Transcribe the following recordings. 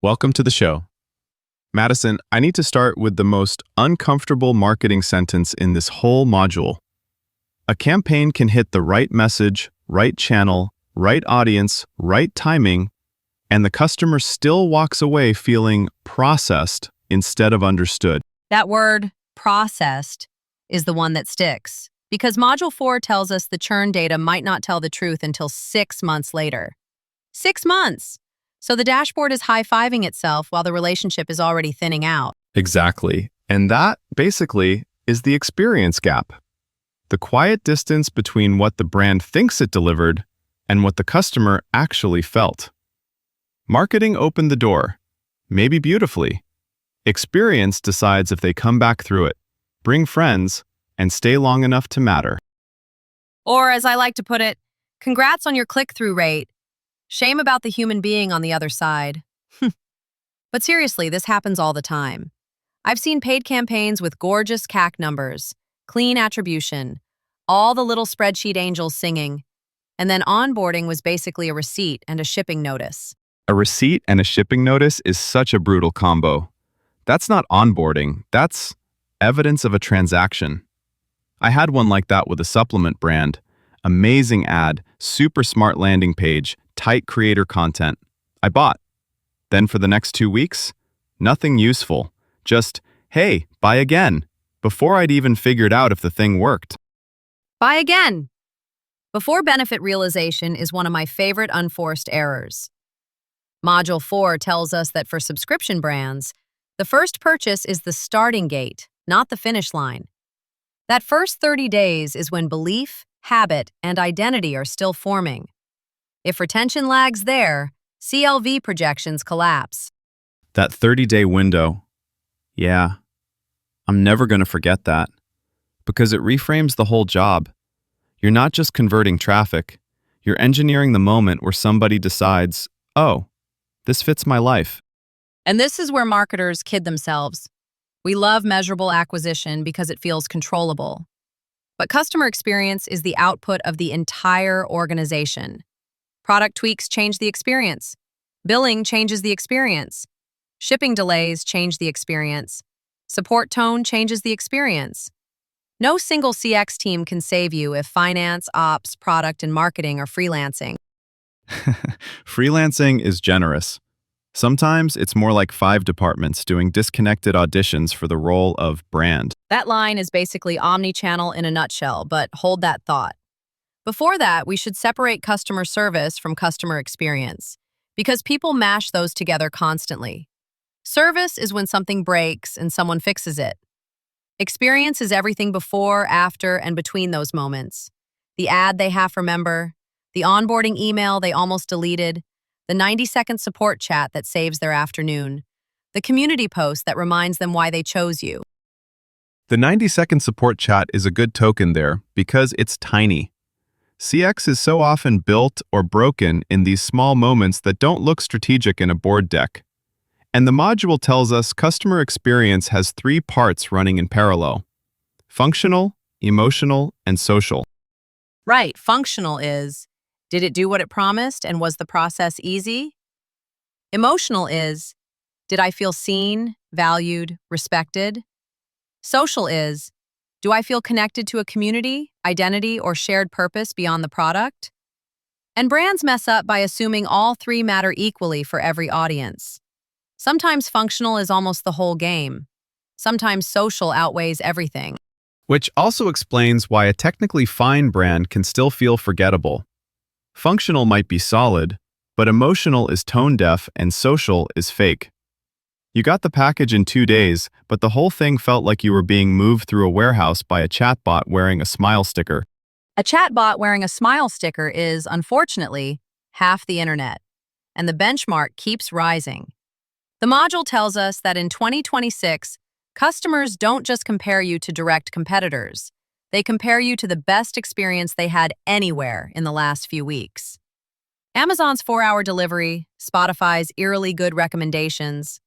Welcome to the show. Madison, I need to start with the most uncomfortable marketing sentence in this whole module. A campaign can hit the right message, right channel, right audience, right timing, and the customer still walks away feeling processed instead of understood. That word, processed, is the one that sticks, because Module 4 tells us the churn data might not tell the truth until 6 months later. 6 months! So the dashboard is high-fiving itself while the relationship is already thinning out. Exactly. And that, basically, is the experience gap. The quiet distance between what the brand thinks it delivered and what the customer actually felt. Marketing opened the door, maybe beautifully. Experience decides if they come back through it, bring friends, and stay long enough to matter. Or, as I like to put it, congrats on your click-through rate. Shame about the human being on the other side. But seriously, this happens all the time. I've seen paid campaigns with gorgeous CAC numbers, clean attribution, all the little spreadsheet angels singing, and then onboarding was basically a receipt and a shipping notice. A receipt and a shipping notice is such a brutal combo. That's not onboarding, that's evidence of a transaction. I had one like that with a supplement brand. Amazing ad, super smart landing page, tight creator content. I bought. Then for the next 2 weeks, nothing useful. Just, hey, buy again, before I'd even figured out if the thing worked. Buy again! Before benefit realization is one of my favorite unforced errors. Module 4 tells us that for subscription brands, the first purchase is the starting gate, not the finish line. That first 30 days is when belief, habit, and identity are still forming. If retention lags there, CLV projections collapse. That 30-day window. Yeah, I'm never going to forget that. Because it reframes the whole job. You're not just converting traffic, you're engineering the moment where somebody decides, oh, this fits my life. And this is where marketers kid themselves. We love measurable acquisition because it feels controllable. But customer experience is the output of the entire organization. Product tweaks change the experience. Billing changes the experience. Shipping delays change the experience. Support tone changes the experience. No single CX team can save you if finance, ops, product, and marketing are freelancing. Freelancing is generous. Sometimes it's more like 5 departments doing disconnected auditions for the role of brand. That line is basically omni-channel in a nutshell, but hold that thought. Before that, we should separate customer service from customer experience, because people mash those together constantly. Service is when something breaks and someone fixes it. Experience is everything before, after, and between those moments. The ad they half remember, the onboarding email they almost deleted, the 90-second support chat that saves their afternoon, the community post that reminds them why they chose you. The 90-second support chat is a good token there because it's tiny. CX is so often built or broken in these small moments that don't look strategic in a board deck. And the module tells us customer experience has 3 parts running in parallel: functional, emotional, and social. Right, functional is, did it do what it promised and was the process easy? Emotional is, did I feel seen, valued, respected? Social is, do I feel connected to a community, identity, or shared purpose beyond the product? And brands mess up by assuming all 3 matter equally for every audience. Sometimes functional is almost the whole game. Sometimes social outweighs everything. Which also explains why a technically fine brand can still feel forgettable. Functional might be solid, but emotional is tone-deaf and social is fake. You got the package in 2 days, but the whole thing felt like you were being moved through a warehouse by a chatbot wearing a smile sticker. A chatbot wearing a smile sticker is, unfortunately, half the internet, and the benchmark keeps rising. The module tells us that in 2026, customers don't just compare you to direct competitors. They compare you to the best experience they had anywhere in the last few weeks. Amazon's 4-hour delivery, Spotify's eerily good recommendations,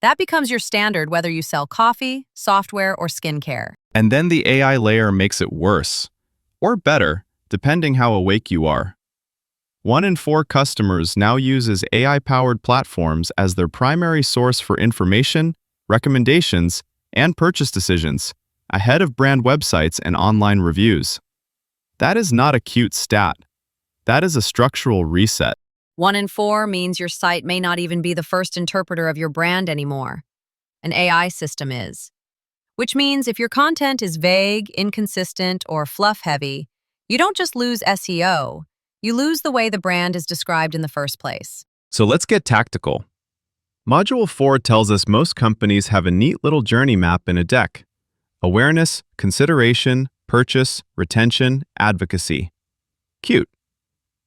that becomes your standard whether you sell coffee, software, or skincare. And then the AI layer makes it worse, or better, depending how awake you are. 1 in 4 customers now uses AI-powered platforms as their primary source for information, recommendations, and purchase decisions, ahead of brand websites and online reviews. That is not a cute stat. That is a structural reset. 1 in 4 means your site may not even be the first interpreter of your brand anymore. An AI system is. Which means if your content is vague, inconsistent, or fluff-heavy, you don't just lose SEO, you lose the way the brand is described in the first place. So let's get tactical. Module 4 tells us most companies have a neat little journey map in a deck. Awareness, consideration, purchase, retention, advocacy. Cute.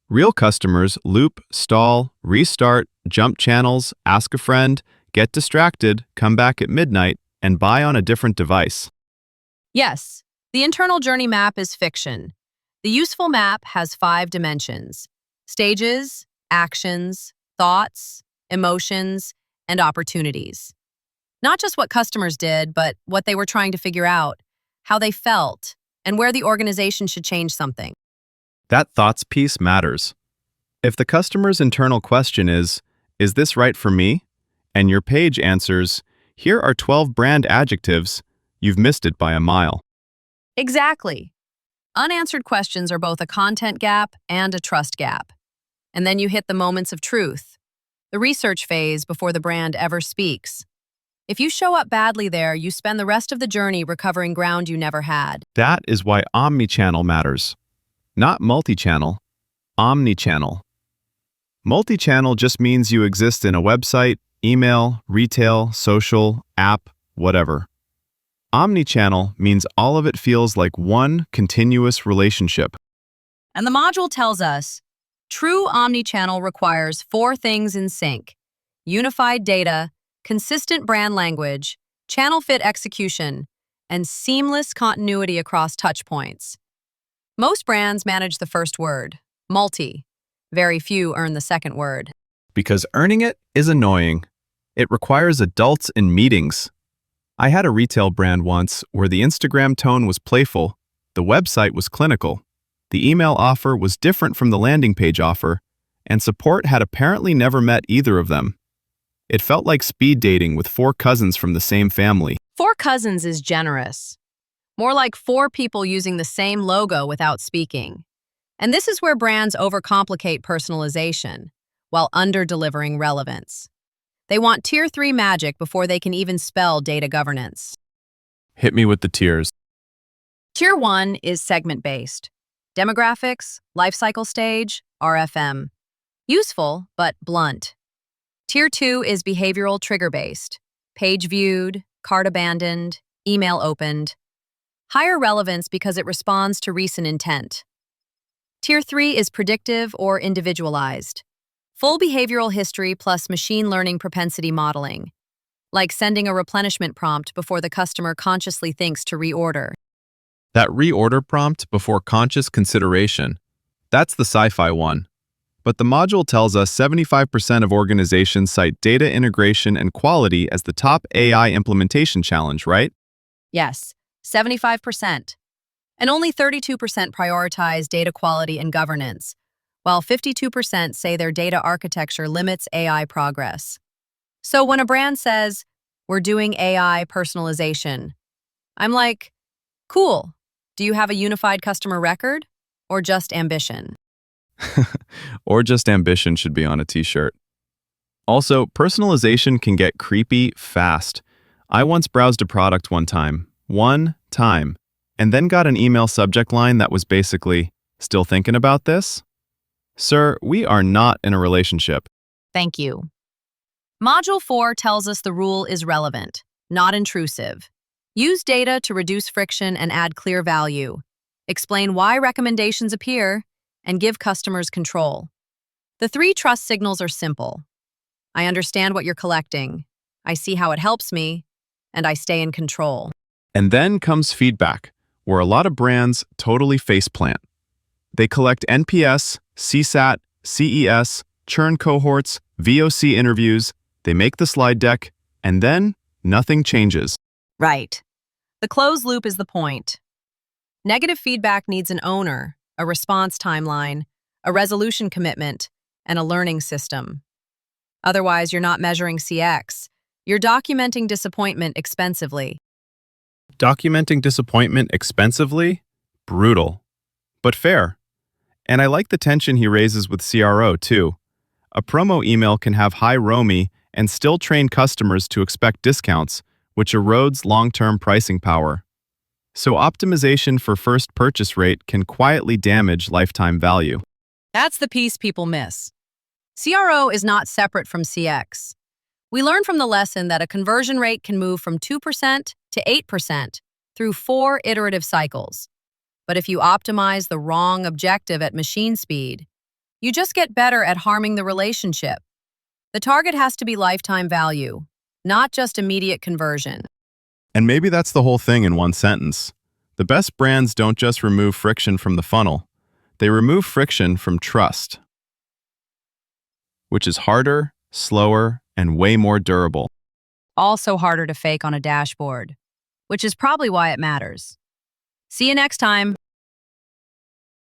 Real customers loop, stall, restart, jump channels, ask a friend, get distracted, come back at midnight, and buy on a different device. Yes, the internal journey map is fiction. The useful map has 5 dimensions: stages, actions, thoughts, emotions, and opportunities. Not just what customers did, but what they were trying to figure out, how they felt, and where the organization should change something. That thoughts piece matters. If the customer's internal question is this right for me? And your page answers, here are 12 brand adjectives, you've missed it by a mile. Exactly. Unanswered questions are both a content gap and a trust gap. And then you hit the moments of truth, the research phase before the brand ever speaks. If you show up badly there, you spend the rest of the journey recovering ground you never had. That is why omnichannel matters. Not multi-channel, omnichannel. Multi-channel just means you exist in a website, email, retail, social, app, whatever. Omnichannel means all of it feels like one continuous relationship. And the module tells us, true omnichannel requires 4 things in sync: unified data, consistent brand language, channel fit execution, and seamless continuity across touchpoints. Most brands manage the first word, multi. Very few earn the second word. Because earning it is annoying. It requires adults in meetings. I had a retail brand once where the Instagram tone was playful, the website was clinical, the email offer was different from the landing page offer, and support had apparently never met either of them. It felt like speed dating with 4 cousins from the same family. 4 cousins is generous. More like 4 people using the same logo without speaking. And this is where brands overcomplicate personalization while under-delivering relevance. They want Tier 3 magic before they can even spell data governance. Hit me with the tears. Tier 1 is segment-based. Demographics, life cycle stage, RFM. Useful, but blunt. Tier 2 is behavioral trigger-based. Page viewed, cart abandoned, email opened. Higher relevance because it responds to recent intent. Tier 3 is predictive or individualized. Full behavioral history plus machine learning propensity modeling, like sending a replenishment prompt before the customer consciously thinks to reorder. That reorder prompt before conscious consideration, that's the sci-fi one. But the module tells us 75% of organizations cite data integration and quality as the top AI implementation challenge, right? Yes, 75%. And only 32% prioritize data quality and governance, while 52% say their data architecture limits AI progress. So when a brand says, we're doing AI personalization, I'm like, cool. Do you have a unified customer record or just ambition? Or just ambition should be on a t-shirt. Also, personalization can get creepy fast. I once browsed a product one time, and then got an email subject line that was basically, still thinking about this? Sir, we are not in a relationship. Thank you. Module 4 tells us the rule is relevant, not intrusive. Use data to reduce friction and add clear value. Explain why recommendations appear, and give customers control. The 3 trust signals are simple. I understand what you're collecting. I see how it helps me, and I stay in control. And then comes feedback, where a lot of brands totally faceplant. They collect NPS, CSAT, CES, churn cohorts, VOC interviews, they make the slide deck, and then nothing changes. Right. The closed loop is the point. Negative feedback needs an owner, a response timeline, a resolution commitment, and a learning system. Otherwise, you're not measuring CX. You're documenting disappointment expensively. Documenting disappointment expensively? Brutal. But fair. And I like the tension he raises with CRO, too. A promo email can have high ROMI and still train customers to expect discounts, which erodes long-term pricing power. So optimization for first purchase rate can quietly damage lifetime value. That's the piece people miss. CRO is not separate from CX. We learned from the lesson that a conversion rate can move from 2% to 8% through 4 iterative cycles. But if you optimize the wrong objective at machine speed, you just get better at harming the relationship. The target has to be lifetime value, not just immediate conversion. And maybe that's the whole thing in one sentence. The best brands don't just remove friction from the funnel, they remove friction from trust, which is harder, slower, and way more durable. Also harder to fake on a dashboard, which is probably why it matters. See you next time.